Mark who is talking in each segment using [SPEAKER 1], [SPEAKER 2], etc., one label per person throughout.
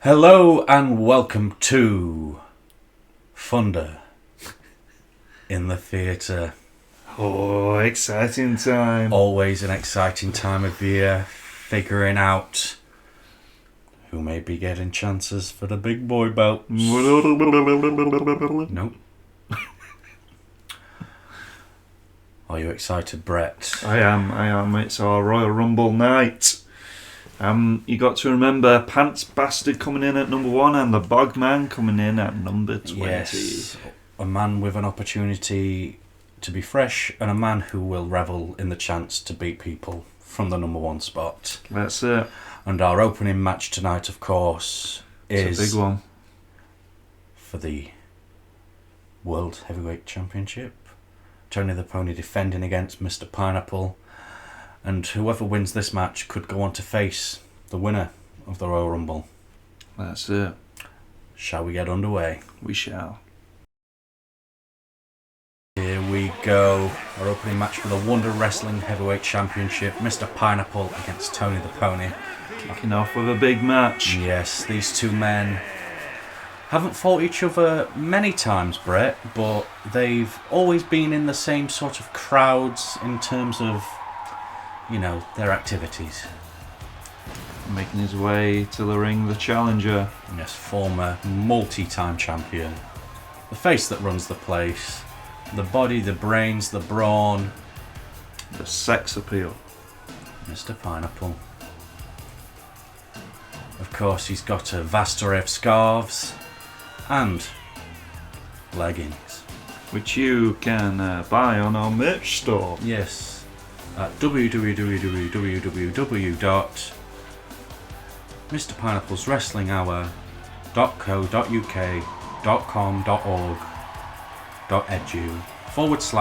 [SPEAKER 1] Hello and welcome to Thunder in the Theatre.
[SPEAKER 2] Oh, exciting time.
[SPEAKER 1] Always an exciting time of year, figuring out who may be getting chances for the big boy belts. Nope. Are you excited, Brett?
[SPEAKER 2] I am. It's our Royal Rumble night. You got to remember Pants Bastard coming in at number 1 and the Bogman coming in at number 20.
[SPEAKER 1] Yes, a man with an opportunity to be fresh and a man who will revel in the chance to beat people from the number 1 spot.
[SPEAKER 2] That's it.
[SPEAKER 1] And our opening match tonight, of course,
[SPEAKER 2] It's
[SPEAKER 1] is
[SPEAKER 2] a big one.
[SPEAKER 1] for the World Heavyweight Championship. Tony the Pony defending against Mr. Pineapple. And whoever wins this match could go on to face the winner of the Royal Rumble.
[SPEAKER 2] That's it.
[SPEAKER 1] Shall we get underway?
[SPEAKER 2] We shall.
[SPEAKER 1] Here we go. Our opening match for the Wonder Wrestling Heavyweight Championship. Mr. Pineapple against Tony the Pony.
[SPEAKER 2] Kicking off with a big match.
[SPEAKER 1] Yes, these two men haven't fought each other many times, Brett, but they've always been in the same sort of crowds in terms of, you know, their activities.
[SPEAKER 2] Making his way to the ring, the challenger.
[SPEAKER 1] Yes, former multi-time champion. The face that runs the place. The body, the brains, the brawn.
[SPEAKER 2] The sex appeal.
[SPEAKER 1] Mr. Pineapple. Of course, he's got a vast array of scarves and leggings.
[SPEAKER 2] Which you can buy on our merch store.
[SPEAKER 1] Yes, at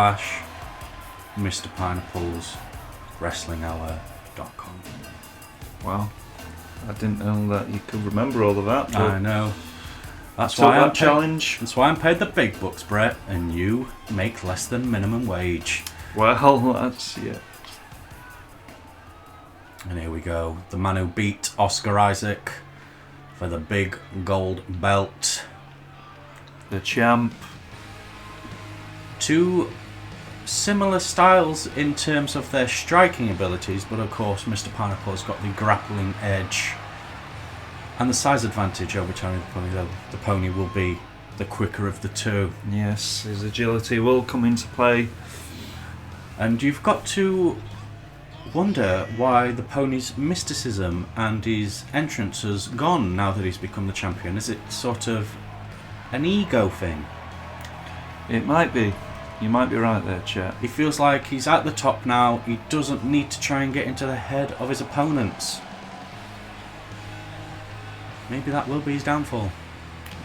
[SPEAKER 1] www.mrpineappleswrestlinghour.co.uk.com.org.edu/Mr. Pineapple's wrestlinghour.com.
[SPEAKER 2] Wow. I didn't know that you could remember all of that.
[SPEAKER 1] I know. That's
[SPEAKER 2] So
[SPEAKER 1] why I'm
[SPEAKER 2] that challenge.
[SPEAKER 1] That's why I'm paid the big bucks, Brett, and you make less than minimum wage.
[SPEAKER 2] Well, that's it.
[SPEAKER 1] And here we go. The man who beat Oscar Isaac for the big gold belt.
[SPEAKER 2] The champ.
[SPEAKER 1] Two similar styles in terms of their striking abilities, but of course Mr. Pineapple has got the grappling edge and the size advantage over Tony the Pony, though the Pony will be the quicker of the two.
[SPEAKER 2] Yes, his agility will come into play.
[SPEAKER 1] And you've got to wonder why the Pony's mysticism and his entrance has gone now that he's become the champion. Is it sort of an ego thing?
[SPEAKER 2] It might be. You might be right there, Chet.
[SPEAKER 1] He feels like he's at the top now. He doesn't need to try and get into the head of his opponents. Maybe that will be his downfall.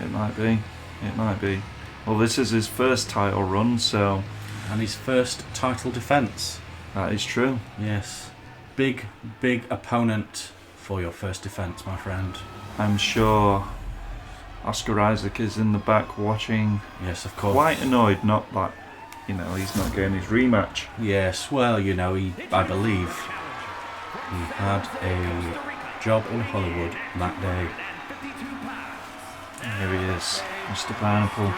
[SPEAKER 2] It might be. It might be. Well, this is his first title run, so
[SPEAKER 1] And his first title defence.
[SPEAKER 2] that is true.
[SPEAKER 1] Yes. Big, big opponent for your first defence, my friend.
[SPEAKER 2] I'm sure Oscar Isaac is in the back watching,
[SPEAKER 1] Yes, of course.
[SPEAKER 2] quite annoyed, not that, he's not getting his rematch.
[SPEAKER 1] Yes, well, I believe he had a job in Hollywood that day.
[SPEAKER 2] Here he is, Mr. Pineapple.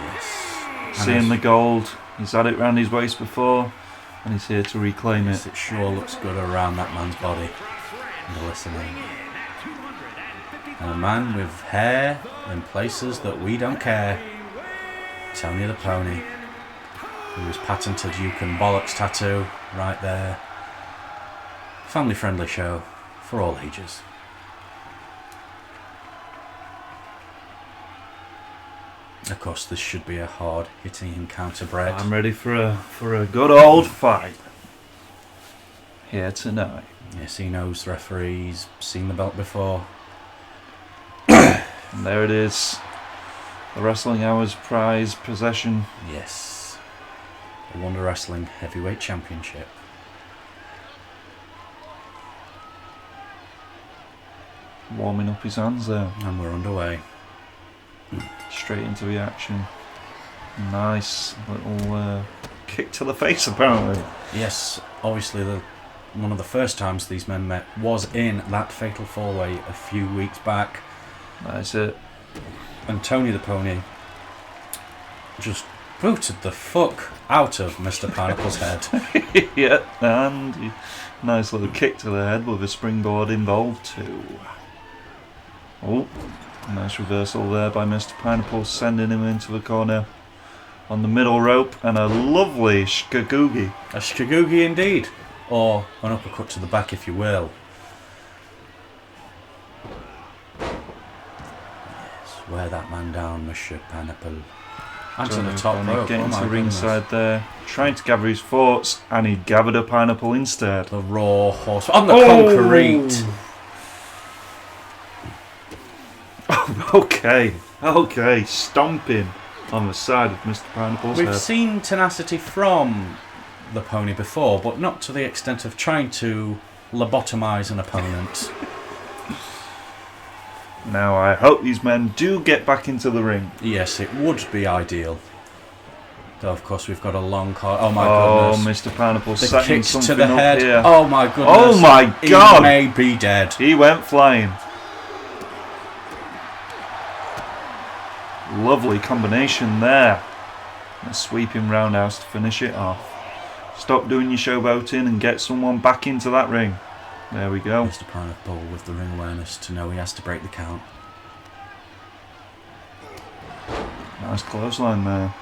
[SPEAKER 1] Yes.
[SPEAKER 2] Seeing the gold. He's had it round his waist before, and he's here to reclaim
[SPEAKER 1] Yes,
[SPEAKER 2] it.
[SPEAKER 1] it sure looks good around that man's body. Glistening. And a man with hair in places that we don't care. Tony the Pony. Whose patented You Can Bollocks tattoo right there. Family friendly show for all ages. Of course, this should be a hard hitting encounter, Brett.
[SPEAKER 2] I'm ready for a good old fight here tonight.
[SPEAKER 1] Yes, he knows the referee. He's seen the belt before.
[SPEAKER 2] And there it is. The Wrestling Hours prize possession.
[SPEAKER 1] Yes. The Wonder Wrestling Heavyweight Championship.
[SPEAKER 2] Warming up his hands there.
[SPEAKER 1] And we're underway.
[SPEAKER 2] Straight into the action. Nice little kick to the face, apparently.
[SPEAKER 1] Yes, obviously one of the first times these men met was in that fatal four-way a few weeks back.
[SPEAKER 2] That's it.
[SPEAKER 1] And Tony the Pony just booted the fuck out of Mr. Pineapple's head.
[SPEAKER 2] Yeah, and nice little kick to the head with a springboard involved too. Oh, nice reversal there by Mr. Pineapple, sending him into the corner on the middle rope, and a lovely shkagugi.
[SPEAKER 1] A shkagugi indeed, or an uppercut to the back if you will. Yes, wear that man down, Mr. Pineapple. And to the top rope.
[SPEAKER 2] Getting
[SPEAKER 1] Oh
[SPEAKER 2] to
[SPEAKER 1] my
[SPEAKER 2] ringside there, trying to gather his thoughts, and he gathered a pineapple instead.
[SPEAKER 1] The raw horse on the concrete.
[SPEAKER 2] Okay, stomping on the side of Mr. Pineapple's
[SPEAKER 1] We've
[SPEAKER 2] head.
[SPEAKER 1] seen tenacity from the Pony before, but not to the extent of trying to lobotomise an opponent.
[SPEAKER 2] Now I hope these men do get back into the ring.
[SPEAKER 1] Yes, it would be ideal. Though of course we've got a long card. Oh my
[SPEAKER 2] Oh,
[SPEAKER 1] goodness.
[SPEAKER 2] Mr. Pineapple
[SPEAKER 1] The
[SPEAKER 2] setting
[SPEAKER 1] kick
[SPEAKER 2] something
[SPEAKER 1] to the
[SPEAKER 2] up
[SPEAKER 1] head.
[SPEAKER 2] here.
[SPEAKER 1] Oh my goodness.
[SPEAKER 2] Oh my God.
[SPEAKER 1] He may be dead.
[SPEAKER 2] He went flying. Lovely combination there. A sweeping roundhouse to finish it off. Stop doing your showboating and get someone back into that ring. There we go.
[SPEAKER 1] Mr. Pineapple with the ring awareness to know he has to break the count.
[SPEAKER 2] Nice clothesline there.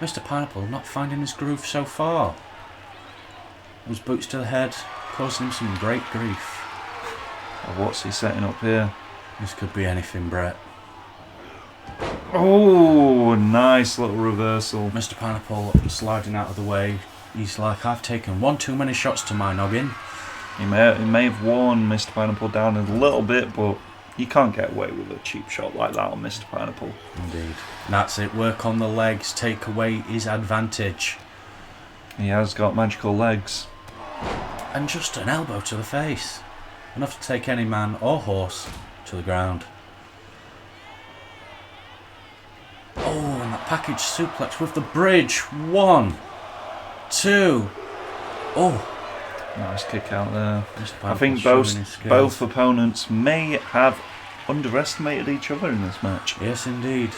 [SPEAKER 1] Mr. Pineapple not finding his groove so far. Those boots to the head causing him some great grief.
[SPEAKER 2] Oh, what's he setting up here?
[SPEAKER 1] This could be anything, Brett.
[SPEAKER 2] Oh, nice little reversal.
[SPEAKER 1] Mr. Pineapple sliding out of the way. He's like, I've taken one too many shots to my noggin.
[SPEAKER 2] He may have worn Mr. Pineapple down a little bit, but you can't get away with a cheap shot like that on Mr. Pineapple.
[SPEAKER 1] Indeed. That's it. Work on the legs. Take away his advantage.
[SPEAKER 2] He has got magical legs.
[SPEAKER 1] And just an elbow to the face. Enough to take any man or horse to the ground. Oh, and that package suplex with the bridge. 1, 2. Oh.
[SPEAKER 2] Nice kick out there.
[SPEAKER 1] Mr.
[SPEAKER 2] I
[SPEAKER 1] Pineapple
[SPEAKER 2] think
[SPEAKER 1] showing his skills.
[SPEAKER 2] both opponents may have underestimated each other in this match.
[SPEAKER 1] Yes, indeed.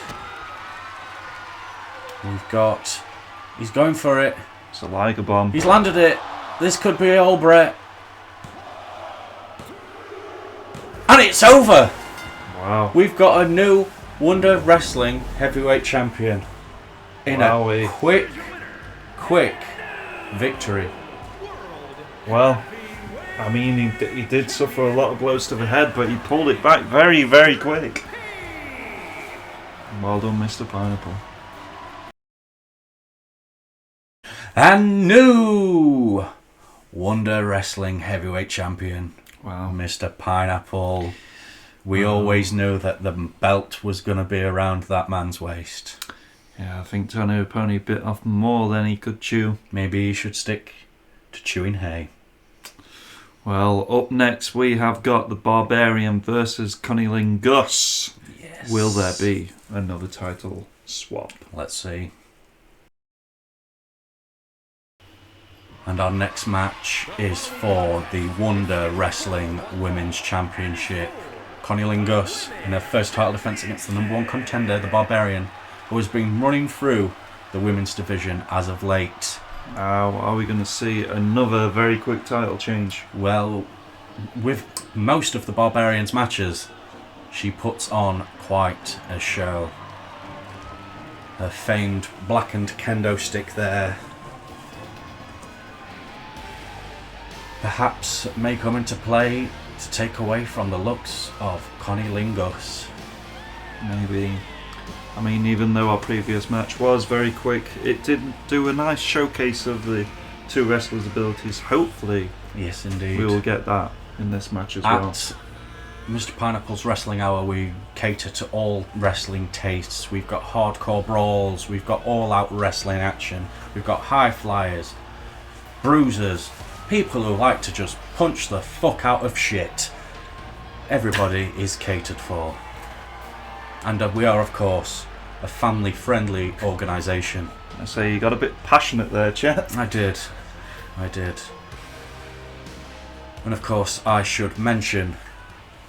[SPEAKER 1] He's going for it.
[SPEAKER 2] It's a Liger bomb.
[SPEAKER 1] He's landed it. This could be all Brett. And it's over.
[SPEAKER 2] Wow.
[SPEAKER 1] We've got a new Wonder Wrestling Heavyweight Champion in
[SPEAKER 2] Wowee.
[SPEAKER 1] a quick victory.
[SPEAKER 2] Well, I mean, he did suffer a lot of blows to the head, but he pulled it back very, very quick. Well done, Mr. Pineapple.
[SPEAKER 1] And new Wonder Wrestling Heavyweight Champion,
[SPEAKER 2] Wow.
[SPEAKER 1] Mr. Pineapple. We always knew that the belt was going to be around that man's waist.
[SPEAKER 2] Yeah, I think Tony Pony bit off more than he could chew.
[SPEAKER 1] Maybe he should stick to chewing hay.
[SPEAKER 2] Well, up next we have got the Barbarian versus Cunniling Gus.
[SPEAKER 1] Yes.
[SPEAKER 2] Will there be another title swap?
[SPEAKER 1] Let's see. And our next match is for the Wonder Wrestling Women's Championship. Cunniling Gus in her first title defence against the number one contender, the Barbarian, who has been running through the women's division as of late.
[SPEAKER 2] Now, are we going to see another very quick title change?
[SPEAKER 1] Well, with most of the Barbarian's matches, she puts on quite a show. Her famed blackened kendo stick there perhaps may come into play to take away from the looks of Cunniling Gus.
[SPEAKER 2] Maybe. I mean, even though our previous match was very quick, it did do a nice showcase of the two wrestlers' abilities. Hopefully,
[SPEAKER 1] Yes, indeed.
[SPEAKER 2] we will get that in this match as well.
[SPEAKER 1] At Mr. Pineapple's Wrestling Hour, we cater to all wrestling tastes. We've got hardcore brawls, we've got all-out wrestling action, we've got high flyers, bruisers, people who like to just punch the fuck out of shit. Everybody is catered for. And we are, of course, a family-friendly organisation.
[SPEAKER 2] I say you got a bit passionate there, Chet.
[SPEAKER 1] I did. And of course, I should mention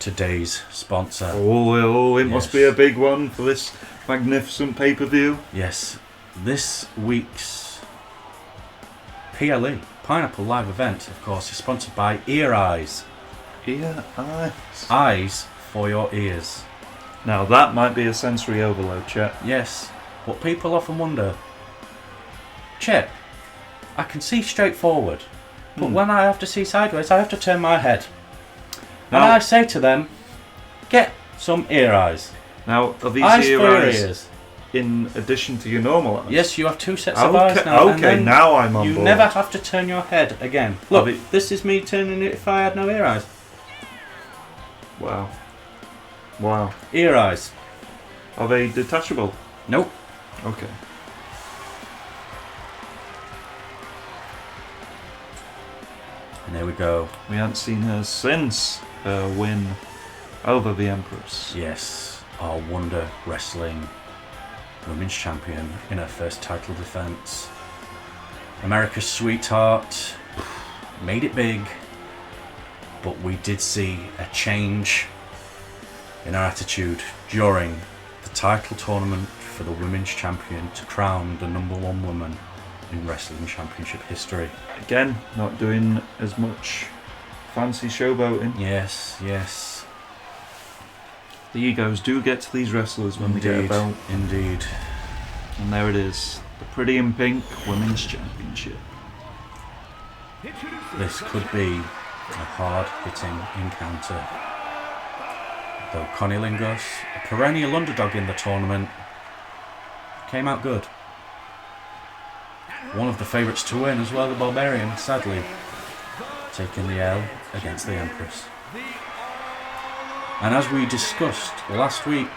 [SPEAKER 1] today's sponsor.
[SPEAKER 2] It must be a big one for this magnificent pay-per-view.
[SPEAKER 1] Yes, this week's PLE, Pineapple Live event, of course, is sponsored by Ear Eyes.
[SPEAKER 2] Ear Eyes.
[SPEAKER 1] Eyes for your ears.
[SPEAKER 2] Now that might be a sensory overload, Chet.
[SPEAKER 1] Yes, but people often wonder, Chet, I can see straight forward, but when I have to see sideways, I have to turn my head.
[SPEAKER 2] Now,
[SPEAKER 1] and I say to them, get some ear eyes.
[SPEAKER 2] Now, are these
[SPEAKER 1] Eyes
[SPEAKER 2] ear
[SPEAKER 1] for your
[SPEAKER 2] eyes
[SPEAKER 1] ears.
[SPEAKER 2] in addition to your normal eyes?
[SPEAKER 1] Yes, you have two sets of eyes now. and
[SPEAKER 2] Okay,
[SPEAKER 1] then
[SPEAKER 2] now I'm on
[SPEAKER 1] you
[SPEAKER 2] board.
[SPEAKER 1] never have to turn your head again. Look, this is me turning it if I had no ear eyes.
[SPEAKER 2] Wow.
[SPEAKER 1] Ear eyes.
[SPEAKER 2] Are they detachable?
[SPEAKER 1] Nope.
[SPEAKER 2] Okay.
[SPEAKER 1] And there we go.
[SPEAKER 2] We haven't seen her since her win over the Empress.
[SPEAKER 1] Yes, our Wonder Wrestling Women's Champion in her first title defense. America's sweetheart made it big, but we did see a change in her attitude during the title tournament for the Women's Champion to crown the #1 woman in Wrestling Championship history.
[SPEAKER 2] Again, not doing as much fancy showboating.
[SPEAKER 1] Yes, yes.
[SPEAKER 2] The egos do get to these wrestlers when they get a belt.
[SPEAKER 1] Indeed.
[SPEAKER 2] And there it is. The Pretty in Pink Women's Championship.
[SPEAKER 1] This could be a hard-hitting encounter. Though Connie Lingos, a perennial underdog in the tournament, came out good. One of the favourites to win as well, the Barbarian, sadly, taking the L against the Empress. And as we discussed last week,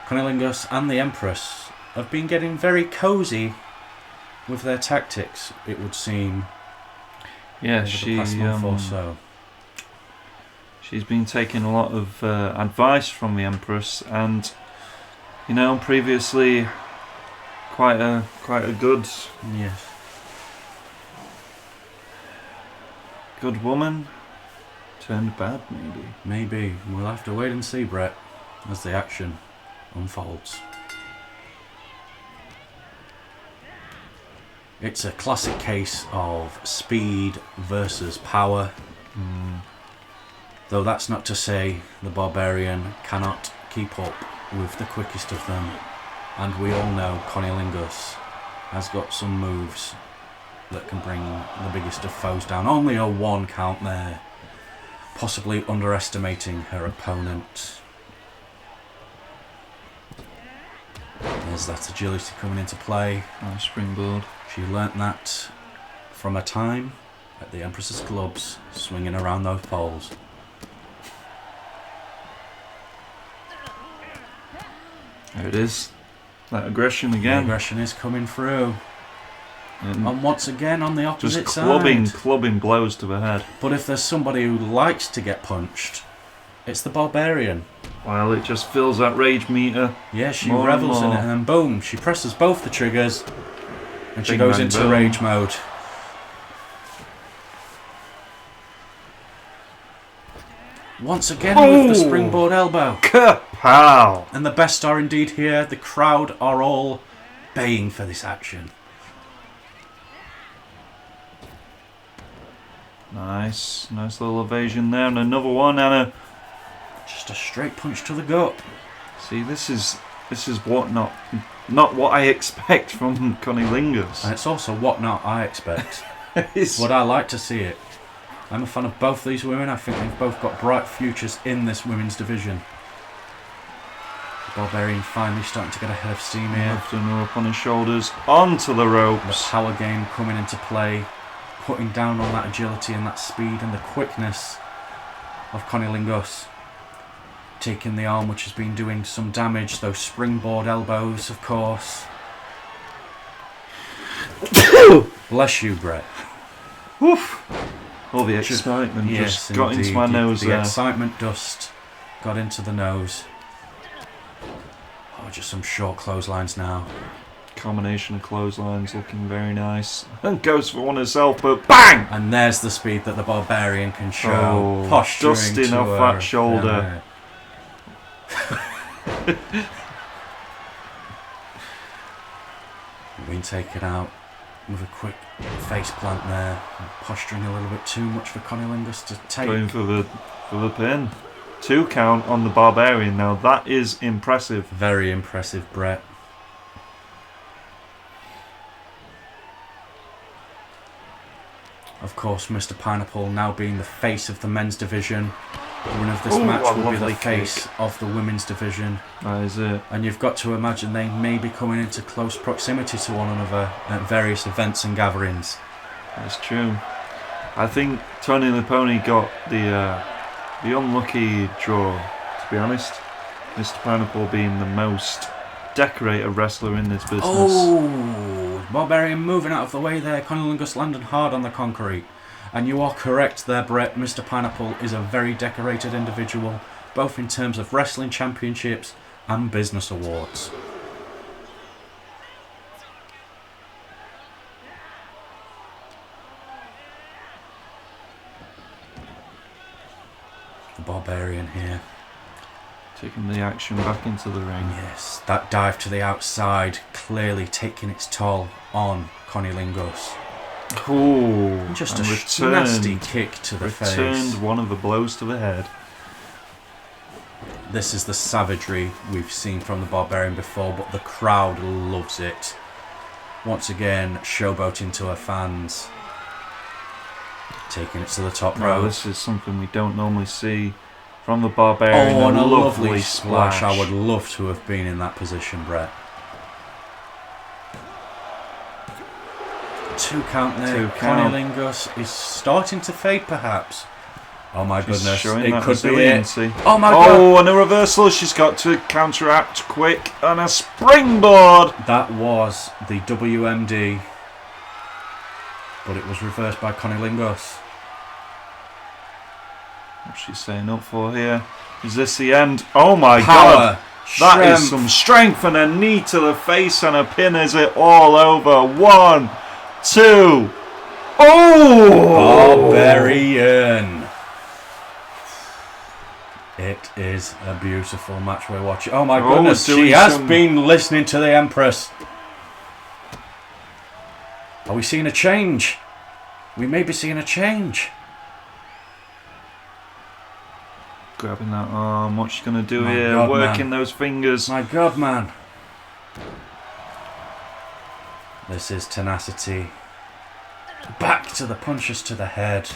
[SPEAKER 1] Connie Lingos and the Empress have been getting very cosy with their tactics, it would seem.
[SPEAKER 2] Yeah,
[SPEAKER 1] over the past month or so.
[SPEAKER 2] She's been taking a lot of advice from the Empress, and previously quite a good good woman turned bad,
[SPEAKER 1] Maybe. We'll have to wait and see, Brett, as the action unfolds. It's a classic case of speed versus power. Though that's not to say the Barbarian cannot keep up with the quickest of them. And we all know Connie Lingos has got some moves that can bring the biggest of foes down. Only a 1 count there. Possibly underestimating her opponent. There's that agility coming into play.
[SPEAKER 2] Nice springboard.
[SPEAKER 1] She learnt that from her time at the Empress's clubs, swinging around those poles.
[SPEAKER 2] There it is. That aggression again.
[SPEAKER 1] The aggression is coming through. And once again on the opposite
[SPEAKER 2] just
[SPEAKER 1] side.
[SPEAKER 2] clubbing blows to the head.
[SPEAKER 1] But if there's somebody who likes to get punched, it's the Barbarian.
[SPEAKER 2] Well, it just fills that rage meter.
[SPEAKER 1] Yeah, she
[SPEAKER 2] more
[SPEAKER 1] revels
[SPEAKER 2] and
[SPEAKER 1] in
[SPEAKER 2] more.
[SPEAKER 1] it, and then boom, she presses both the triggers, and she
[SPEAKER 2] Big
[SPEAKER 1] goes
[SPEAKER 2] bang
[SPEAKER 1] into
[SPEAKER 2] boom.
[SPEAKER 1] rage mode. Once again with the springboard elbow.
[SPEAKER 2] Kapow!
[SPEAKER 1] And the best are indeed here. The crowd are all baying for this action.
[SPEAKER 2] Nice little evasion there, and another one, and
[SPEAKER 1] Just a straight punch to the gut.
[SPEAKER 2] see, this is what not what I expect from Connie Lingos.
[SPEAKER 1] And it's also what not I expect.
[SPEAKER 2] It's
[SPEAKER 1] But I like to see it. I'm a fan of both these women. I think they've both got bright futures in this women's division. The Barbarian finally starting to get ahead of steam here.
[SPEAKER 2] lifting her up on his shoulders, onto the
[SPEAKER 1] The
[SPEAKER 2] ropes.
[SPEAKER 1] power game coming into play, putting down on that agility and that speed and the quickness of Connie Lingos. Taking the arm, which has been doing some damage. Those springboard elbows, of course. Bless you, Brett.
[SPEAKER 2] Woof! All the excitement just got into my nose
[SPEAKER 1] the
[SPEAKER 2] there.
[SPEAKER 1] excitement dust got into the nose. Oh, just some short clotheslines now.
[SPEAKER 2] combination of clotheslines looking very nice. And goes for one herself, but BANG!
[SPEAKER 1] And there's the speed that the Barbarian can show.
[SPEAKER 2] Oh,
[SPEAKER 1] Posturing
[SPEAKER 2] dusting
[SPEAKER 1] to
[SPEAKER 2] off that shoulder.
[SPEAKER 1] Been taken out with a quick face plant there. Posturing a little bit too much for Cunnilingus to take.
[SPEAKER 2] Going for the pin. 2 count on the Barbarian now. That is impressive.
[SPEAKER 1] Very impressive, Brett. Of course, Mr. Pineapple now being the face of the men's division. The winner of this match will be the face of the women's division.
[SPEAKER 2] That is it.
[SPEAKER 1] And you've got to imagine they may be coming into close proximity to one another at various events and gatherings.
[SPEAKER 2] That's true. I think Tony the Pony got the unlucky draw, to be honest. Mr. Pineapple being the most decorated wrestler in this business.
[SPEAKER 1] Oh, Barbarian moving out of the way there. Cunnilingus landing hard on the concrete. And you are correct there, Brett. Mr. Pineapple is a very decorated individual, both in terms of wrestling championships and business awards. The Barbarian here.
[SPEAKER 2] Taking the action back into the ring.
[SPEAKER 1] Yes, that dive to the outside clearly taking its toll on Cunnilingus.
[SPEAKER 2] Ooh,
[SPEAKER 1] Just a nasty kick to the face.
[SPEAKER 2] Returned one of the blows to the head.
[SPEAKER 1] This is the savagery we've seen from the Barbarian before, but the crowd loves it. Once again, showboating to her fans. Taking it to the top row.
[SPEAKER 2] This is something we don't normally see from the Barbarian.
[SPEAKER 1] Oh, and a lovely splash. I would love to have been in that position, Brett. 2 count there. Cunnilingus is starting to fade, perhaps. Oh my goodness, it could be it. Oh my god.
[SPEAKER 2] Oh, and a reversal. She's got to counteract quick. And a springboard.
[SPEAKER 1] That was the WMD. But it was reversed by Cunnilingus.
[SPEAKER 2] What's she saying up for here? Is this the end? Oh my god. That is some strength, and a knee to the face and a pin as it all over. 1, 2. Oh!
[SPEAKER 1] Barbarian. It is a beautiful match we're watching. Oh my goodness, she has been listening to the Empress. Are we seeing a change? We may be seeing a change.
[SPEAKER 2] Grabbing that arm. What's she going to do here? Working those fingers.
[SPEAKER 1] My god, man. This is tenacity. Back to the punches to the head.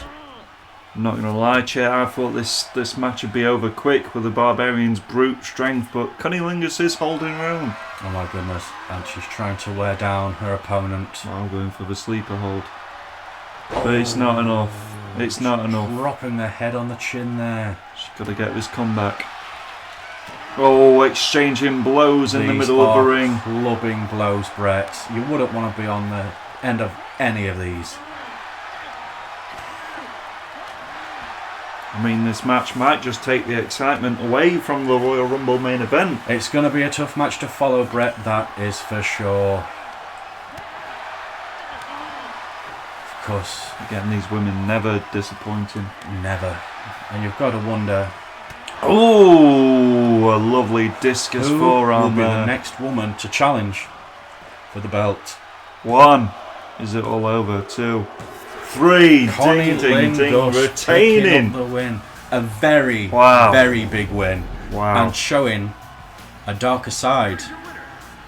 [SPEAKER 2] I'm not going to lie, Chet, I thought this match would be over quick with the Barbarian's brute strength, but Cunnilingus is holding round.
[SPEAKER 1] Oh my goodness, and she's trying to wear down her opponent.
[SPEAKER 2] I'm going for the sleeper hold. But it's not enough. It's not enough.
[SPEAKER 1] Dropping the head on the chin there.
[SPEAKER 2] She's got to get this comeback. Oh, exchanging blows in the middle of the ring.
[SPEAKER 1] Clubbing blows, Brett. You wouldn't want to be on the end of any of these.
[SPEAKER 2] I mean, this match might just take the excitement away from the Royal Rumble main event.
[SPEAKER 1] It's going to be a tough match to follow, Brett, that is for sure. Of course.
[SPEAKER 2] Again, these women never disappointing.
[SPEAKER 1] Never. And you've got to wonder...
[SPEAKER 2] Oh, a lovely discus forearm
[SPEAKER 1] will be
[SPEAKER 2] there.
[SPEAKER 1] The next woman to challenge for the belt.
[SPEAKER 2] 1. Is it all over? 2. 3. Ding, ding, ding. Retaining
[SPEAKER 1] the win. A very, very big win.
[SPEAKER 2] Wow.
[SPEAKER 1] And showing a darker side.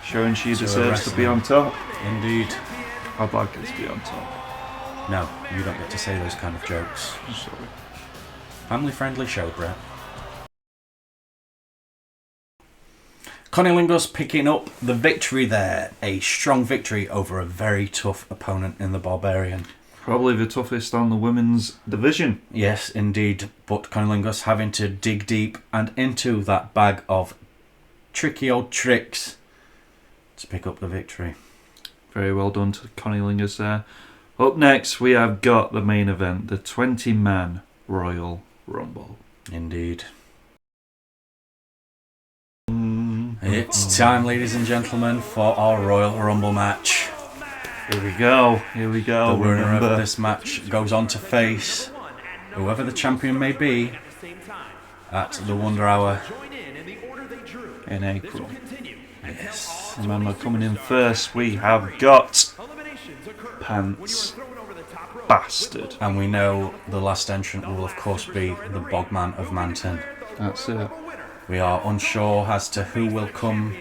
[SPEAKER 2] Showing she deserves to be on top.
[SPEAKER 1] Indeed.
[SPEAKER 2] I'd like her to be on top.
[SPEAKER 1] No, you don't get to say those kind of jokes.
[SPEAKER 2] I'm sorry.
[SPEAKER 1] Family friendly show, Brett. Cunnilingus picking up the victory there. A strong victory over a very tough opponent in the Barbarian.
[SPEAKER 2] Probably the toughest on the women's division.
[SPEAKER 1] Yes, indeed. But Cunnilingus having to dig deep and into that bag of tricky old tricks to pick up the victory.
[SPEAKER 2] Very well done to Cunnilingus there. Up next, we have got the main event, the 20-man Royal Rumble.
[SPEAKER 1] Indeed. It's time, ladies and gentlemen, for our Royal Rumble match.
[SPEAKER 2] Here we go.
[SPEAKER 1] The winner of this match goes on to face whoever the champion may be at the Wonder Hour
[SPEAKER 2] in April.
[SPEAKER 1] Yes.
[SPEAKER 2] Remember, coming in first, we have got Pants Bastard.
[SPEAKER 1] And we know the last entrant will, of course, be the Bogman of Manton.
[SPEAKER 2] That's it.
[SPEAKER 1] We are unsure as to who will come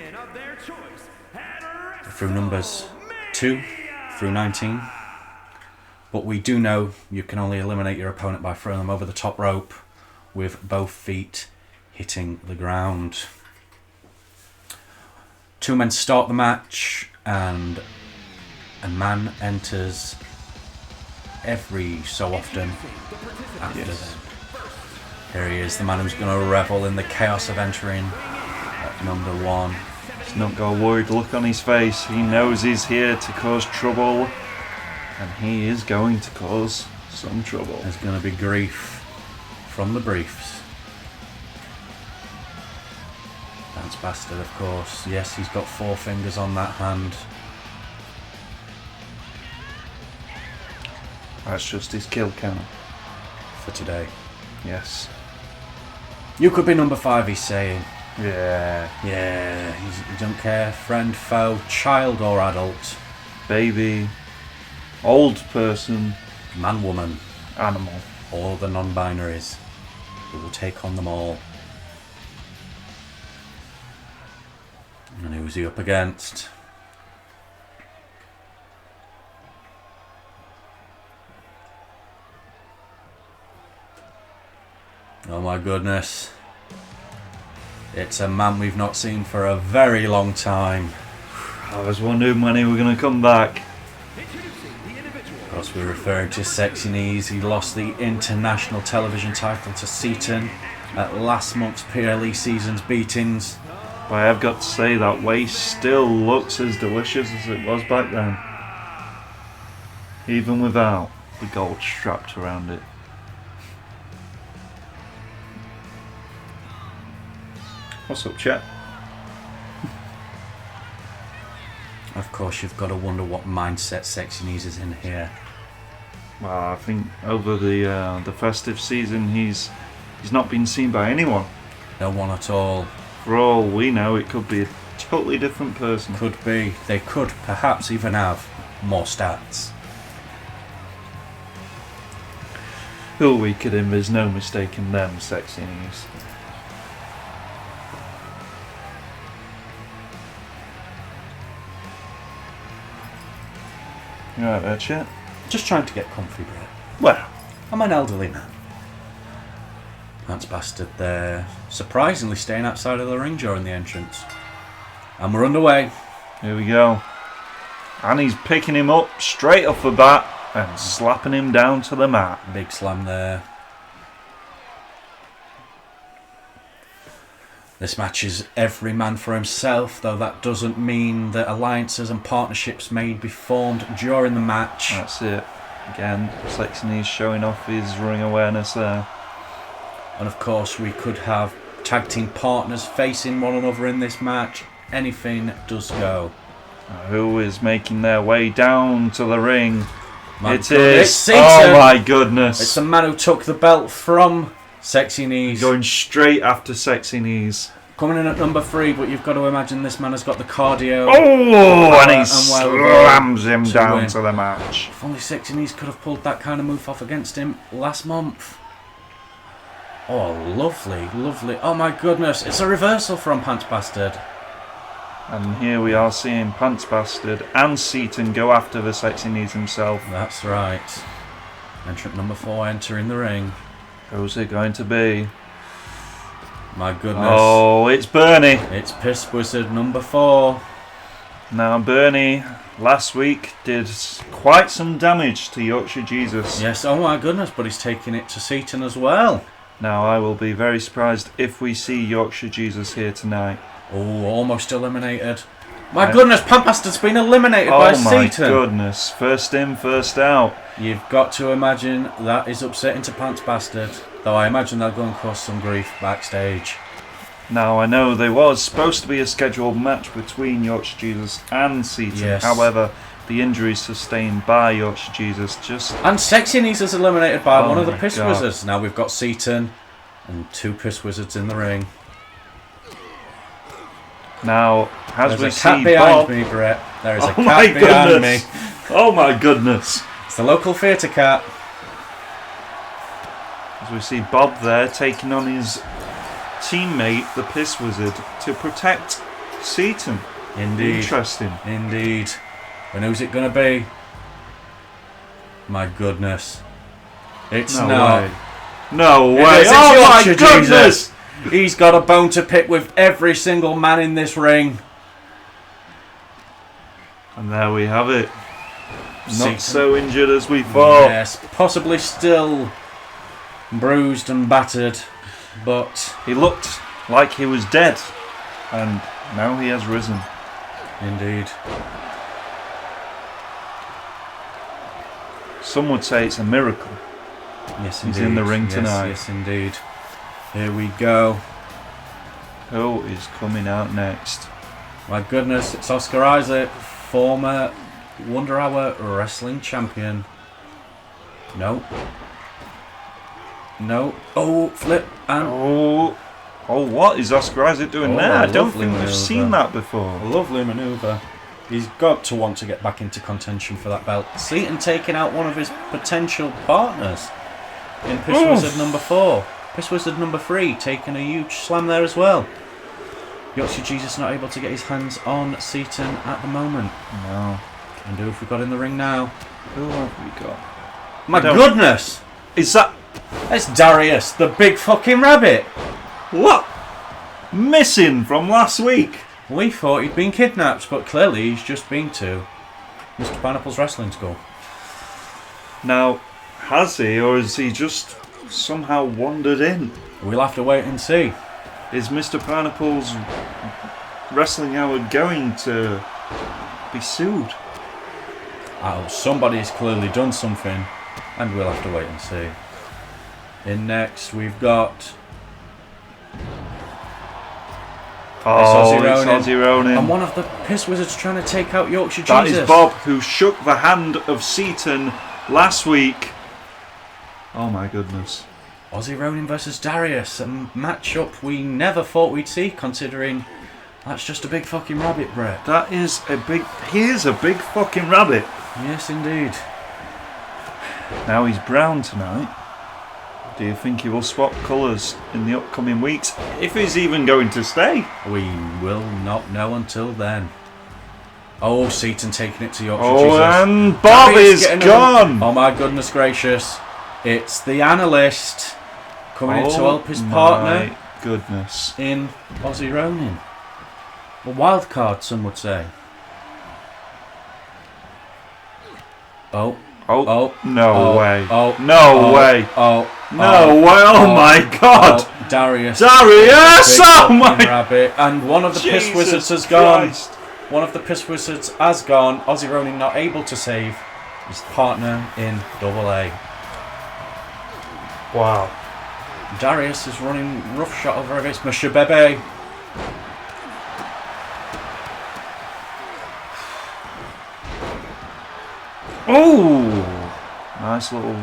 [SPEAKER 1] through numbers 2 through 19. But we do know you can only eliminate your opponent by throwing them over the top rope with both feet hitting the ground. 2 men start the match, and a man enters every so often after them. Here he is, the man who's going to revel in the chaos of entering at number 1.
[SPEAKER 2] He's not got a worried look on his face. He knows he's here to cause trouble, and he is going to cause some trouble.
[SPEAKER 1] There's going to be grief from the briefs. Pants Bastard, of course. Yes, he's got 4 fingers on that hand.
[SPEAKER 2] That's just his kill count
[SPEAKER 1] For today.
[SPEAKER 2] Yes.
[SPEAKER 1] You could be number 5, he's saying.
[SPEAKER 2] Yeah.
[SPEAKER 1] Yeah, he don't care. Friend, foe, child or adult.
[SPEAKER 2] Baby. Old person.
[SPEAKER 1] Man, woman.
[SPEAKER 2] Animal.
[SPEAKER 1] All the non-binaries. We will take on them all. And who's he up against? Oh my goodness. It's a man we've not seen for a very long time.
[SPEAKER 2] I was wondering when he was going to come back.
[SPEAKER 1] Of course, we're referring to Sexy Knees. He lost the international television title to Seaton at last month's PLE season's beatings.
[SPEAKER 2] But I have got to say that waist still looks as delicious as it was back then. Even without the gold strapped around it. What's up, chat?
[SPEAKER 1] Of course, you've got to wonder what mindset Sexy Knees is in here.
[SPEAKER 2] Well, I think over the festive season, he's not been seen by anyone.
[SPEAKER 1] No one at all.
[SPEAKER 2] For all we know, it could be a totally different person.
[SPEAKER 1] Could be. They could perhaps even have more stats.
[SPEAKER 2] Who we kidding? There's no mistaking them, Sexy Knees. You right there, chat?
[SPEAKER 1] Just trying to get comfy, Brett.
[SPEAKER 2] Well,
[SPEAKER 1] I'm an elderly man. Pants Bastard there, surprisingly staying outside of the ring during the entrance. And we're underway.
[SPEAKER 2] here we go. And he's picking him up straight off the bat and slapping him down to the mat.
[SPEAKER 1] Big slam there. This match is every man for himself, though that doesn't mean that alliances and partnerships may be formed during the match.
[SPEAKER 2] That's it. Again, Sexy Knees showing off his ring awareness there.
[SPEAKER 1] And of course, we could have tag team partners facing one another in this match. Anything does go.
[SPEAKER 2] Who is making their way down to the ring?
[SPEAKER 1] It's
[SPEAKER 2] Seaton. Oh my goodness.
[SPEAKER 1] It's the man who took the belt from Sexy Knees.
[SPEAKER 2] Going straight after Sexy Knees.
[SPEAKER 1] Coming in at number 3, but you've got to imagine this man has got the cardio.
[SPEAKER 2] Oh, and he slams him down to the match.
[SPEAKER 1] If only Sexy Knees could have pulled that kind of move off against him last month. Oh, lovely, lovely. Oh my goodness, it's a reversal from Pants Bastard.
[SPEAKER 2] And here we are seeing Pants Bastard and Seaton go after the Sexy Knees himself.
[SPEAKER 1] That's right. Entrant number 4 entering the ring.
[SPEAKER 2] Who's it going to be?
[SPEAKER 1] My goodness.
[SPEAKER 2] Oh, it's Bernie.
[SPEAKER 1] It's Piss Wizard number 4.
[SPEAKER 2] Now, Bernie last week did quite some damage to Yorkshire Jesus.
[SPEAKER 1] Yes, oh my goodness, but he's taking it to Seaton as well.
[SPEAKER 2] Now, I will be very surprised if we see Yorkshire Jesus here tonight.
[SPEAKER 1] Oh, almost eliminated. My goodness, Pants Bastard's been eliminated by Seaton.
[SPEAKER 2] Oh my goodness, first in, first out.
[SPEAKER 1] You've got to imagine that is upsetting to Pants Bastard. Though I imagine they'll go and cause some grief backstage.
[SPEAKER 2] Now, I know there was supposed to be a scheduled match between Yorkshire Jesus and Seaton.
[SPEAKER 1] Yes.
[SPEAKER 2] However, the injuries sustained by Yorkshire Jesus just...
[SPEAKER 1] And Sexy Knees is eliminated by
[SPEAKER 2] Oh
[SPEAKER 1] one of the
[SPEAKER 2] my
[SPEAKER 1] Piss
[SPEAKER 2] God.
[SPEAKER 1] Wizards. Now we've got Seaton and 2 Piss Wizards in the ring.
[SPEAKER 2] Now, as
[SPEAKER 1] There's
[SPEAKER 2] we
[SPEAKER 1] a cat
[SPEAKER 2] see
[SPEAKER 1] behind
[SPEAKER 2] Bob...
[SPEAKER 1] me, Brett. There is a
[SPEAKER 2] Oh my
[SPEAKER 1] cat behind me.
[SPEAKER 2] goodness! Oh my goodness!
[SPEAKER 1] It's the local theatre cat.
[SPEAKER 2] As we see Bob there taking on his teammate, the Piss Wizard, to protect Seaton.
[SPEAKER 1] Indeed.
[SPEAKER 2] Interesting.
[SPEAKER 1] Indeed. And who's it going to be? My goodness. It's
[SPEAKER 2] No
[SPEAKER 1] not.
[SPEAKER 2] way. No
[SPEAKER 1] It
[SPEAKER 2] way!
[SPEAKER 1] is, it's
[SPEAKER 2] Oh my
[SPEAKER 1] Yorkshire
[SPEAKER 2] goodness!
[SPEAKER 1] Jesus. He's got a bone to pick with every single man in this ring.
[SPEAKER 2] And there we have it.
[SPEAKER 1] Seaton.
[SPEAKER 2] Not so injured as we thought.
[SPEAKER 1] Yes, possibly still bruised and battered, but
[SPEAKER 2] He looked like he was dead, and now he has risen.
[SPEAKER 1] indeed.
[SPEAKER 2] Some would say it's a miracle.
[SPEAKER 1] Yes,
[SPEAKER 2] He's
[SPEAKER 1] indeed.
[SPEAKER 2] in the ring
[SPEAKER 1] Yes,
[SPEAKER 2] tonight.
[SPEAKER 1] Yes, indeed. Here we go.
[SPEAKER 2] Who is coming out next?
[SPEAKER 1] My goodness, it's Oscar Isaac, former Wonder Hour wrestling champion. No. No. Oh, flip and
[SPEAKER 2] Oh, what is Oscar Isaac doing
[SPEAKER 1] Oh,
[SPEAKER 2] there? I don't
[SPEAKER 1] lovely
[SPEAKER 2] think we've
[SPEAKER 1] manoeuvre.
[SPEAKER 2] seen that before.
[SPEAKER 1] a lovely manoeuvre. He's got to want to get back into contention for that belt. Seaton taking out one of his potential partners in Piss
[SPEAKER 2] Oof.
[SPEAKER 1] Wizard number 4. Piss Wizard number 3 taking a huge slam there as well. Yorkshire Jesus not able to get his hands on Seaton at the moment.
[SPEAKER 2] No.
[SPEAKER 1] And who have we got in the ring now?
[SPEAKER 2] Who have we got?
[SPEAKER 1] My
[SPEAKER 2] I don't-
[SPEAKER 1] goodness!
[SPEAKER 2] Is that...
[SPEAKER 1] It's Darius, the big fucking rabbit!
[SPEAKER 2] What? Missing from last week.
[SPEAKER 1] We thought he'd been kidnapped, but clearly he's just been to Mr. Pineapple's wrestling school.
[SPEAKER 2] Now, has he, or has he just somehow wandered in?
[SPEAKER 1] We'll have to wait and see.
[SPEAKER 2] Is Mr. Pineapple's wrestling hour going to be sued?
[SPEAKER 1] Oh, somebody's clearly done something, and we'll have to wait and see. In next, we've got
[SPEAKER 2] Oh,
[SPEAKER 1] Ozzy
[SPEAKER 2] it's
[SPEAKER 1] Ronin.
[SPEAKER 2] Ozzy Ronin.
[SPEAKER 1] and one of the Piss Wizards trying to take out Yorkshire
[SPEAKER 2] That
[SPEAKER 1] Jesus.
[SPEAKER 2] is Bob, who shook the hand of Seaton last week. Oh my goodness.
[SPEAKER 1] Ozzy Ronin versus Darius, a matchup we never thought we'd see, considering that's just a big fucking rabbit, Brett.
[SPEAKER 2] That is a big... He is a big fucking rabbit.
[SPEAKER 1] Yes, indeed.
[SPEAKER 2] Now he's brown tonight. Do you think he will swap colours in the upcoming weeks? If he's even going to stay.
[SPEAKER 1] We will not know until then. Oh, Seaton taking it to Yorkshire
[SPEAKER 2] Oh,
[SPEAKER 1] Jesus.
[SPEAKER 2] and Bob
[SPEAKER 1] Darius
[SPEAKER 2] is
[SPEAKER 1] getting
[SPEAKER 2] gone.
[SPEAKER 1] Oh my goodness gracious. It's the analyst coming in to help his
[SPEAKER 2] my
[SPEAKER 1] partner
[SPEAKER 2] goodness.
[SPEAKER 1] in Ozzy Ronin. A wild card, some would say. Oh.
[SPEAKER 2] Oh,
[SPEAKER 1] Oh.
[SPEAKER 2] no
[SPEAKER 1] Oh.
[SPEAKER 2] way.
[SPEAKER 1] Oh.
[SPEAKER 2] No
[SPEAKER 1] Oh.
[SPEAKER 2] way.
[SPEAKER 1] Oh.
[SPEAKER 2] No way. Oh my God.
[SPEAKER 1] Oh, Darius.
[SPEAKER 2] Darius.
[SPEAKER 1] Big
[SPEAKER 2] Oh
[SPEAKER 1] fucking
[SPEAKER 2] my...
[SPEAKER 1] rabbit. And one of the Piss
[SPEAKER 2] Jesus
[SPEAKER 1] Wizards has gone.
[SPEAKER 2] Christ.
[SPEAKER 1] One of the Piss Wizards has gone. Ozzy Ronin not able to save his partner in Double A.
[SPEAKER 2] Wow.
[SPEAKER 1] Darius is running roughshod over against Mushabebe.
[SPEAKER 2] Oh, nice little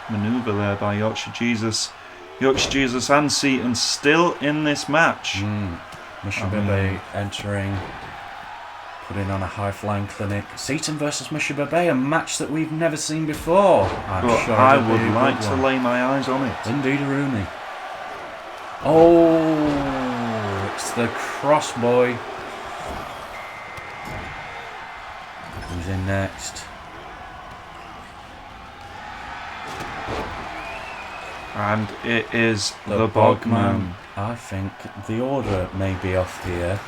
[SPEAKER 2] manoeuvre there by Yorkshire Jesus. Yorkshire Jesus and Seaton still in this match.
[SPEAKER 1] Mushabebe entering, putting on a high-flying clinic. Seaton versus Mushabebe, a match that we've never seen before. I'm
[SPEAKER 2] But
[SPEAKER 1] sure
[SPEAKER 2] I
[SPEAKER 1] it'll be
[SPEAKER 2] would
[SPEAKER 1] a
[SPEAKER 2] like
[SPEAKER 1] good
[SPEAKER 2] to
[SPEAKER 1] one.
[SPEAKER 2] lay my eyes on it.
[SPEAKER 1] Indeed, Rooney. Oh, it's the cross boy. Who's in next?
[SPEAKER 2] And it is the Bogman.
[SPEAKER 1] I think the order may be off here.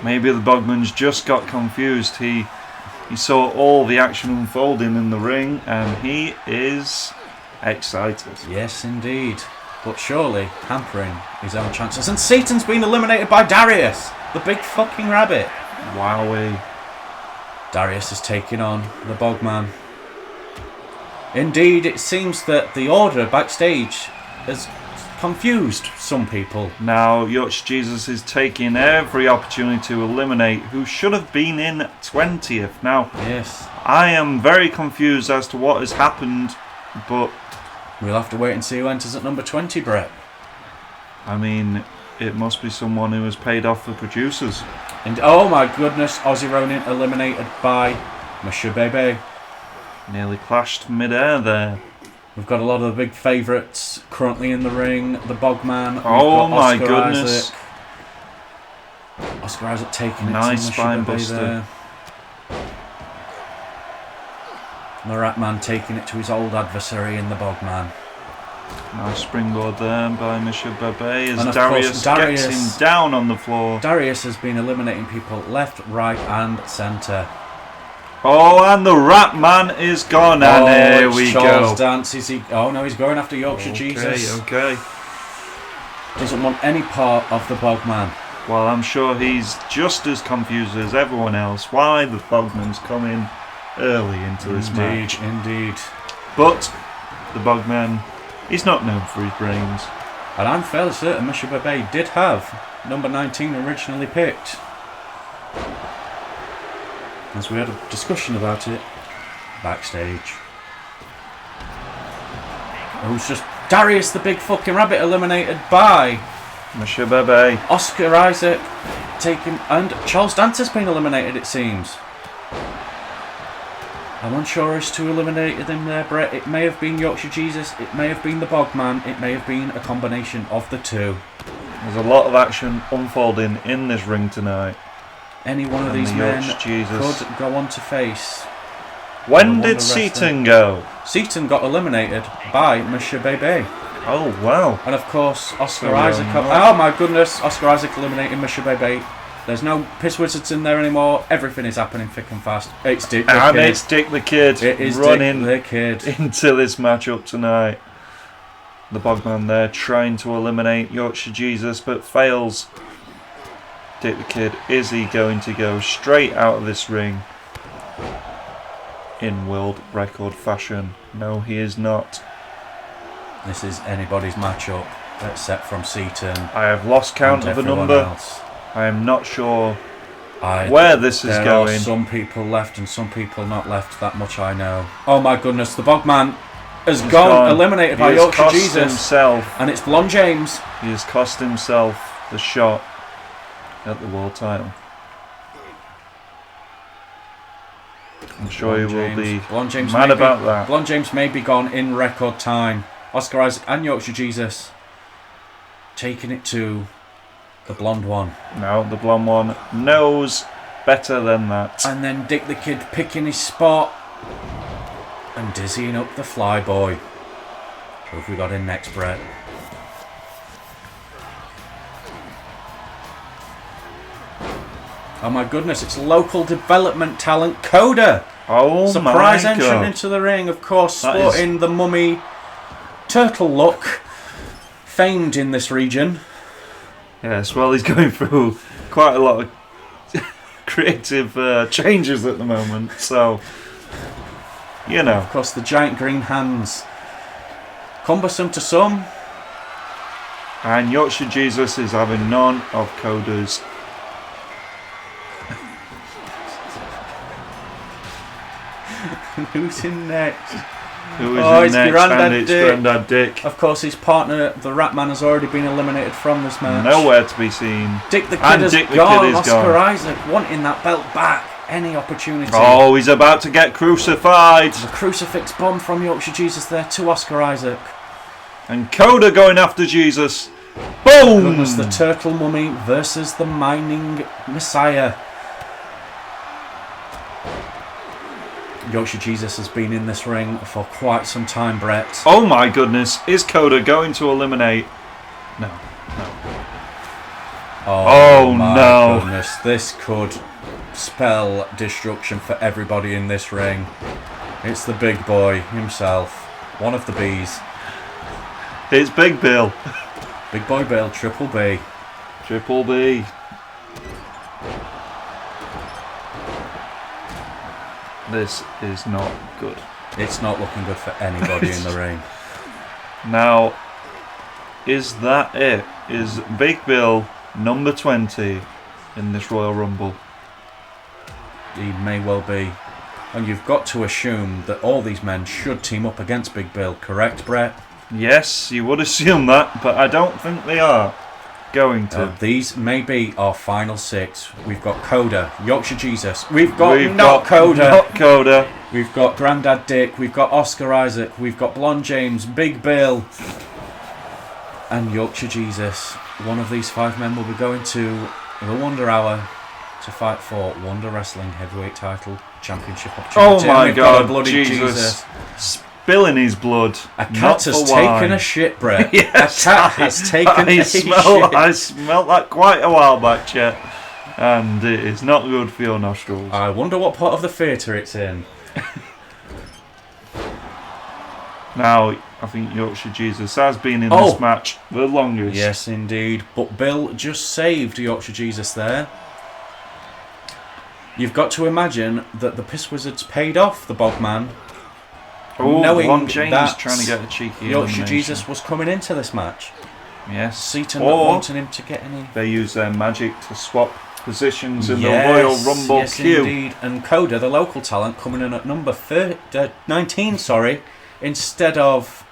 [SPEAKER 2] Maybe the Bogman's just got confused. He saw all the action unfolding in the ring and he is excited.
[SPEAKER 1] Yes, indeed. But surely hampering his own chances. And Seaton's been eliminated by Darius, the big fucking rabbit.
[SPEAKER 2] Wowee.
[SPEAKER 1] Darius is taking on the Bogman. Indeed, it seems that the order backstage has confused some people.
[SPEAKER 2] Now, Yorkshire Jesus is taking every opportunity to eliminate who should have been in 20th. Now,
[SPEAKER 1] Yes.
[SPEAKER 2] I am very confused as to what has happened, but
[SPEAKER 1] We'll have to wait and see who enters at number 20, Brett.
[SPEAKER 2] I mean, it must be someone who has paid off the producers.
[SPEAKER 1] And oh my goodness, Ozzy Ronin eliminated by Monsieur Bebe.
[SPEAKER 2] Nearly clashed mid-air there.
[SPEAKER 1] We've got a lot of the big favourites currently in the ring. The Bogman. We've
[SPEAKER 2] Oh
[SPEAKER 1] got
[SPEAKER 2] my
[SPEAKER 1] Oscar
[SPEAKER 2] goodness.
[SPEAKER 1] Isaac. Oscar Isaac taking it
[SPEAKER 2] Nice
[SPEAKER 1] to
[SPEAKER 2] spine
[SPEAKER 1] Monsieur Bebe
[SPEAKER 2] buster.
[SPEAKER 1] there. The Ratman taking it to his old adversary in the Bogman.
[SPEAKER 2] Nice springboard there by Monsieur Bebe as
[SPEAKER 1] And of
[SPEAKER 2] Darius,
[SPEAKER 1] course, Darius
[SPEAKER 2] gets him down on the floor.
[SPEAKER 1] Darius has been eliminating people left, right and centre.
[SPEAKER 2] Oh, and the Ratman is gone, and here we
[SPEAKER 1] Charles
[SPEAKER 2] go.
[SPEAKER 1] Dance, is he? Oh no, he's going after Yorkshire Jesus.
[SPEAKER 2] Okay.
[SPEAKER 1] Doesn't want any part of the Bogman.
[SPEAKER 2] Well, I'm sure he's just as confused as everyone else why the Bogman's coming early into this match.
[SPEAKER 1] Indeed.
[SPEAKER 2] But the Bogman, he's not known for his brains.
[SPEAKER 1] And I'm fairly certain Monsieur Bebe did have number 19 originally picked. As we had a discussion about it backstage. It was just Darius the big fucking rabbit eliminated by
[SPEAKER 2] Monsieur Bebe.
[SPEAKER 1] Oscar Isaac taken, and Charles Dance has been eliminated, it seems. I'm unsure as to who eliminated him there, Brett. It may have been Yorkshire Jesus, it may have been the Bogman, it may have been a combination of the two.
[SPEAKER 2] There's a lot of action unfolding in this ring tonight.
[SPEAKER 1] Any one of
[SPEAKER 2] And
[SPEAKER 1] these
[SPEAKER 2] the
[SPEAKER 1] men
[SPEAKER 2] Yorkshire Jesus.
[SPEAKER 1] could go on to face.
[SPEAKER 2] When
[SPEAKER 1] the
[SPEAKER 2] did
[SPEAKER 1] Wonder
[SPEAKER 2] Seaton go?
[SPEAKER 1] Seaton got eliminated by Monsieur Bebe.
[SPEAKER 2] Oh, wow.
[SPEAKER 1] And of course, Oscar
[SPEAKER 2] So we
[SPEAKER 1] Isaac.
[SPEAKER 2] all know.
[SPEAKER 1] Oh my goodness, Oscar Isaac eliminating Monsieur Bebe. There's no piss wizards in there anymore. Everything is happening thick and fast. It's Dick the
[SPEAKER 2] And
[SPEAKER 1] Kid.
[SPEAKER 2] it's Dick the Kid
[SPEAKER 1] It is
[SPEAKER 2] running
[SPEAKER 1] Dick the Kid.
[SPEAKER 2] into this matchup tonight. The Bogman there trying to eliminate Yorkshire Jesus but fails. Dick the Kid, is he going to go straight out of this ring in world record fashion? No, he is not.
[SPEAKER 1] This is anybody's matchup except from Seaton.
[SPEAKER 2] I have lost count
[SPEAKER 1] and
[SPEAKER 2] of the
[SPEAKER 1] everyone
[SPEAKER 2] number.
[SPEAKER 1] else.
[SPEAKER 2] I am not sure
[SPEAKER 1] I-
[SPEAKER 2] where this is
[SPEAKER 1] There
[SPEAKER 2] going.
[SPEAKER 1] are some people left and some people not left. That much I know. Oh my goodness, the Bogman has
[SPEAKER 2] He's
[SPEAKER 1] gone, eliminated
[SPEAKER 2] He
[SPEAKER 1] by
[SPEAKER 2] has
[SPEAKER 1] Yorkshire
[SPEAKER 2] cost
[SPEAKER 1] Jesus.
[SPEAKER 2] himself.
[SPEAKER 1] And it's Blonde James.
[SPEAKER 2] He has cost himself the shot at the world title. I'm sure he will be
[SPEAKER 1] Blonde James
[SPEAKER 2] mad
[SPEAKER 1] may be-
[SPEAKER 2] about that.
[SPEAKER 1] Blonde James may be gone in record time. Oscar Isaac and Yorkshire Jesus taking it to the blonde one.
[SPEAKER 2] No, the blonde one knows better than that.
[SPEAKER 1] And then Dick the Kid picking his spot and dizzying up the Flyboy. Who have we got in next, Brett? Oh my goodness, it's local development talent Coda.
[SPEAKER 2] Oh
[SPEAKER 1] Surprise
[SPEAKER 2] my
[SPEAKER 1] entrant
[SPEAKER 2] God.
[SPEAKER 1] into the ring, of course,
[SPEAKER 2] That
[SPEAKER 1] sporting the mummy turtle look, famed in this region.
[SPEAKER 2] Yes, well, he's going through quite a lot of creative changes at the moment, so, you know.
[SPEAKER 1] Of course, the giant green hands. Cumbersome to some.
[SPEAKER 2] And Yorkshire Jesus is having none of Coda's.
[SPEAKER 1] Who's in next?
[SPEAKER 2] Who is
[SPEAKER 1] Oh,
[SPEAKER 2] in
[SPEAKER 1] it's
[SPEAKER 2] next?
[SPEAKER 1] Grandad
[SPEAKER 2] And it's
[SPEAKER 1] Dick.
[SPEAKER 2] Grandad Dick.
[SPEAKER 1] Of course, his partner, the Ratman, has already been eliminated from this match.
[SPEAKER 2] Nowhere to be seen.
[SPEAKER 1] Dick the Kid
[SPEAKER 2] And
[SPEAKER 1] has
[SPEAKER 2] Dick the
[SPEAKER 1] gone.
[SPEAKER 2] Kid is
[SPEAKER 1] Oscar
[SPEAKER 2] gone.
[SPEAKER 1] Isaac wanting that belt back. Any opportunity.
[SPEAKER 2] Oh, he's about to get crucified.
[SPEAKER 1] The crucifix bomb from Yorkshire Jesus there to Oscar Isaac.
[SPEAKER 2] And Coda going after Jesus. Boom!
[SPEAKER 1] It was the Turtle Mummy versus the Mining Messiah. Yorkshire Jesus has been in this ring for quite some time, Brett.
[SPEAKER 2] Oh my goodness, is Coda going to eliminate? No. Oh,
[SPEAKER 1] my
[SPEAKER 2] no.
[SPEAKER 1] goodness, this could spell destruction for everybody in this ring. It's the big boy himself, one of the Bs.
[SPEAKER 2] It's Big Bill.
[SPEAKER 1] Big Boy Bill, Triple B.
[SPEAKER 2] Triple B. This is not good.
[SPEAKER 1] It's not looking good for anybody in the ring.
[SPEAKER 2] Now, is that it? Is Big Bill number 20 in this Royal Rumble?
[SPEAKER 1] He may well be. And you've got to assume that all these men should team up against Big Bill, correct, Brett?
[SPEAKER 2] Yes, you would assume that, but I don't think they are going to.
[SPEAKER 1] These may be our final 6. We've got Coda, Yorkshire Jesus. We've got Coda. We've got Grandad Dick. We've got Oscar Isaac. We've got Blonde James, Big Bill, and Yorkshire Jesus. One of these 5 men will be going to the Wonder Hour to fight for Wonder Wrestling Heavyweight Title Championship opportunity.
[SPEAKER 2] Oh my God,
[SPEAKER 1] bloody Jesus.
[SPEAKER 2] Spilling his blood.
[SPEAKER 1] A cat has taken a shit, Brett.
[SPEAKER 2] Yes,
[SPEAKER 1] a cat has taken a shit.
[SPEAKER 2] I smelled that quite a while back, Chet. And it is not good for your nostrils.
[SPEAKER 1] I wonder what part of the theatre it's in.
[SPEAKER 2] Now, I think Yorkshire Jesus has been in this match the longest.
[SPEAKER 1] Yes, indeed. But Bill just saved Yorkshire Jesus there. You've got to imagine that the Piss Wizards paid off the Bogman. Knowing
[SPEAKER 2] Blonde James
[SPEAKER 1] that
[SPEAKER 2] trying to get a cheeky
[SPEAKER 1] Yorkshire
[SPEAKER 2] elimination.
[SPEAKER 1] Jesus was coming into this match.
[SPEAKER 2] Yes.
[SPEAKER 1] Seaton not wanting him to get any.
[SPEAKER 2] They use their magic to swap positions in the Royal Rumble queue.
[SPEAKER 1] Indeed. And Coda, the local talent, coming in at number 19, instead of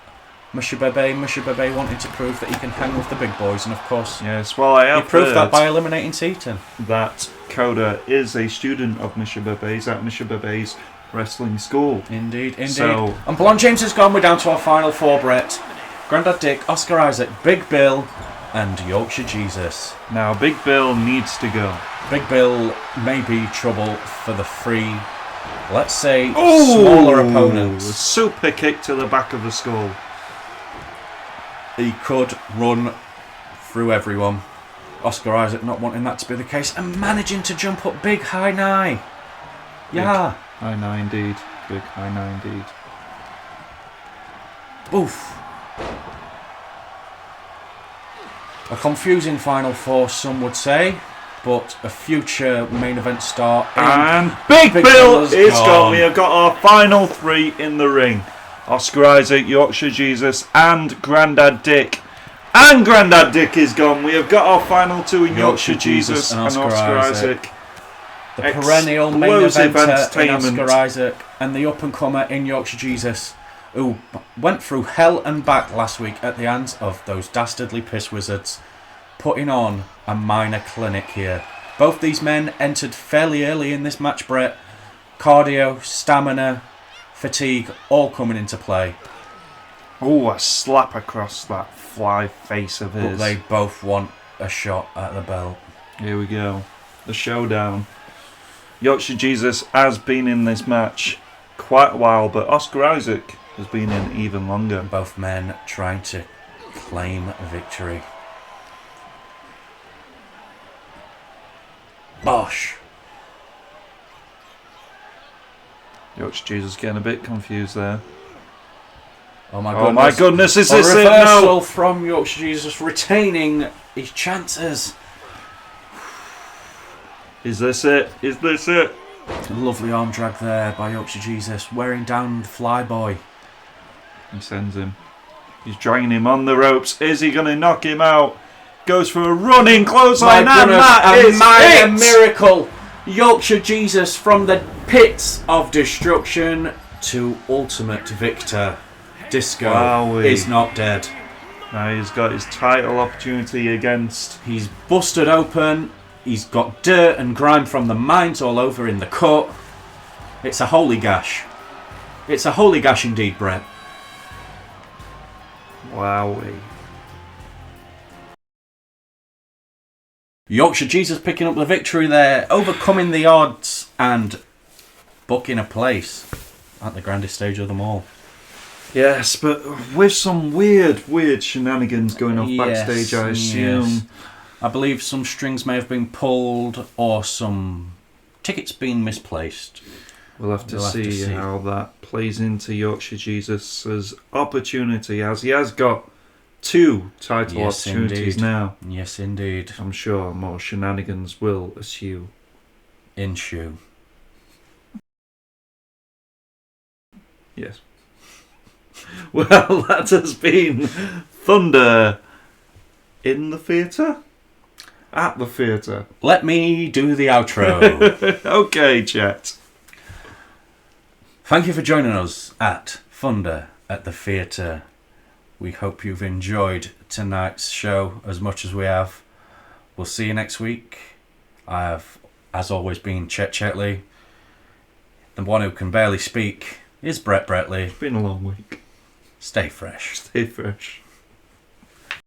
[SPEAKER 1] Musha Bebe wanting to prove that he can hang with the big boys, and of course,
[SPEAKER 2] yes, well, I have
[SPEAKER 1] he proved that by eliminating Seaton.
[SPEAKER 2] That Coda is a student of Musha Bebe's at Musha Bebe's wrestling school.
[SPEAKER 1] Indeed.
[SPEAKER 2] So,
[SPEAKER 1] and Blonde James has gone. We're down to our final 4, Brett. Grandad Dick, Oscar Isaac, Big Bill, and Yorkshire Jesus.
[SPEAKER 2] Now, Big Bill needs to go.
[SPEAKER 1] Big Bill may be trouble for the 3, let's say, smaller opponents.
[SPEAKER 2] Super kick to the back of the skull.
[SPEAKER 1] He could run through everyone. Oscar Isaac not wanting that to be the case and managing to jump up big high nine. Yeah.
[SPEAKER 2] Big high nine indeed. Big high nine indeed.
[SPEAKER 1] Oof. A confusing final 4, some would say, but a future main event star.
[SPEAKER 2] And Big Bill is gone. We have got our final 3 in the ring. Oscar Isaac, Yorkshire Jesus, and Grandad Dick. And Grandad Dick is gone. We have got our final 2 in Yorkshire Jesus and Oscar Isaac.
[SPEAKER 1] The perennial main eventer in
[SPEAKER 2] entertainment.
[SPEAKER 1] Oscar Isaac and the up-and-comer in Yorkshire Jesus, who went through hell and back last week at the hands of those dastardly Piss Wizards, putting on a minor clinic here. Both these men entered fairly early in this match, Brett. Cardio, stamina, fatigue, all coming into play.
[SPEAKER 2] Oh, a slap across that fly face of his.
[SPEAKER 1] But they both want a shot at the belt.
[SPEAKER 2] Here we go. The showdown. Yorkshire Jesus has been in this match quite a while, but Oscar Isaac has been in even longer.
[SPEAKER 1] Both men trying to claim victory. Bosh.
[SPEAKER 2] Yorkshire Jesus getting a bit confused there.
[SPEAKER 1] Oh my goodness.
[SPEAKER 2] Oh my goodness, is this
[SPEAKER 1] it?
[SPEAKER 2] No.
[SPEAKER 1] Reversal from Yorkshire Jesus, retaining his chances.
[SPEAKER 2] Is this it? Is this it?
[SPEAKER 1] A lovely arm drag there by Yorkshire Jesus, wearing down the Flyboy.
[SPEAKER 2] He sends him. He's dragging him on the ropes. Is he going to knock him out? Goes for a running clothesline, and that is
[SPEAKER 1] a miracle. Yorkshire Jesus from the pits of destruction to ultimate victor. Disco
[SPEAKER 2] Wowee.
[SPEAKER 1] is not dead.
[SPEAKER 2] Now he's got his title opportunity against.
[SPEAKER 1] He's busted open. He's got dirt and grime from the mines all over in the cut. It's a holy gash. It's a holy gash indeed, Brett.
[SPEAKER 2] Wowee.
[SPEAKER 1] Yorkshire Jesus picking up the victory there, overcoming the odds and booking a place at the grandest stage of them all.
[SPEAKER 2] Yes, but with some weird shenanigans going off backstage, I assume.
[SPEAKER 1] Yes. I believe some strings may have been pulled or some tickets been misplaced.
[SPEAKER 2] We'll have to see how that plays into Yorkshire Jesus' opportunity, as he has got 2 title opportunities now.
[SPEAKER 1] Yes, indeed.
[SPEAKER 2] I'm sure more shenanigans will ensue. Yes. Well, that has been Thunder In the theatre? At the theatre.
[SPEAKER 1] Let me do the outro.
[SPEAKER 2] Okay, chat.
[SPEAKER 1] Thank you for joining us at Thunder at the Theatre. We hope you've enjoyed tonight's show as much as we have. We'll see you next week. I have, as always, been Chet Chetley. The one who can barely speak is Brett Bretley.
[SPEAKER 2] It's been a long week.
[SPEAKER 1] Stay fresh.
[SPEAKER 2] Stay fresh.